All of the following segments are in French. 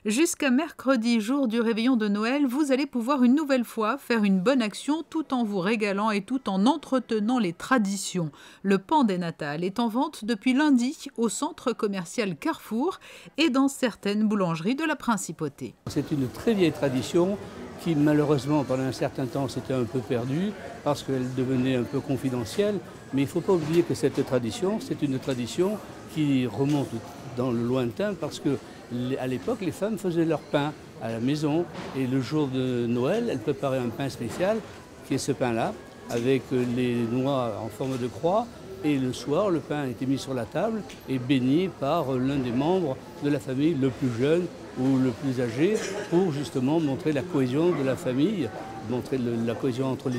Jusqu'à mercredi, jour du réveillon de Noël, vous allez pouvoir une nouvelle fois faire une bonne action tout en vous régalant et tout en entretenant les traditions. Le pan des Natales est en vente depuis lundi au centre commercial Carrefour et dans certaines boulangeries de la Principauté. C'est une très vieille tradition qui malheureusement pendant un certain temps s'était un peu perdue parce qu'elle devenait un peu confidentielle. Mais il ne faut pas oublier que cette tradition, c'est une tradition qui remonte dans le lointain parce que à l'époque, les femmes faisaient leur pain à la maison et le jour de Noël, elles préparaient un pain spécial qui est ce pain-là avec les noix en forme de croix et le soir, le pain était mis sur la table et béni par l'un des membres de la famille, le plus jeune ou le plus âgé, pour justement montrer la cohésion de la famille, montrer la cohésion entre les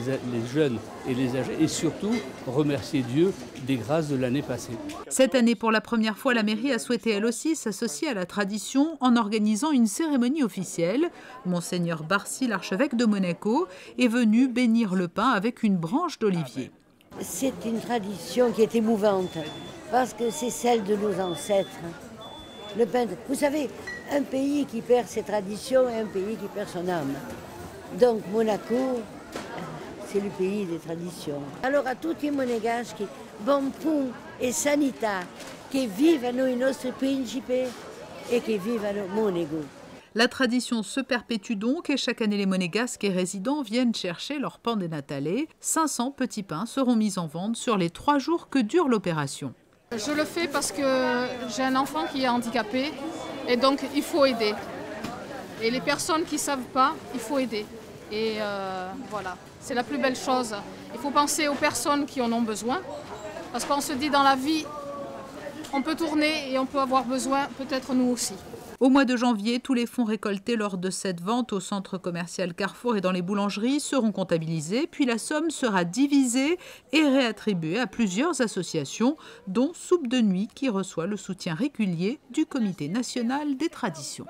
jeunes et les âgés et surtout remercier Dieu des grâces de l'année passée. Cette année, pour la première fois, la mairie a souhaité elle aussi s'associer à la tradition en organisant une cérémonie officielle. Monseigneur Barcy, l'archevêque de Monaco, est venu bénir le pain avec une branche d'olivier. C'est une tradition qui est émouvante parce que c'est celle de nos ancêtres. Le pain, vous savez, un pays qui perd ses traditions est un pays qui perd son âme. Donc Monaco, c'est le pays des traditions. Alors à tutti i monégaschi, bon pun e sanità, che vivano i nostri principi e che vivano Monaco. La tradition se perpétue donc et chaque année les monégasques et résidents viennent chercher leur pan des Natales. 500 petits pains seront mis en vente sur les 3 jours que dure l'opération. Je le fais parce que j'ai un enfant qui est handicapé et donc il faut aider. Et les personnes qui ne savent pas, il faut aider. Et voilà, c'est la plus belle chose. Il faut penser aux personnes qui en ont besoin parce qu'on se dit dans la vie, on peut tourner et on peut avoir besoin, peut-être nous aussi. Au mois de janvier, tous les fonds récoltés lors de cette vente au centre commercial Carrefour et dans les boulangeries seront comptabilisés, puis la somme sera divisée et réattribuée à plusieurs associations, dont Soupe de Nuit qui reçoit le soutien régulier du Comité national des traditions.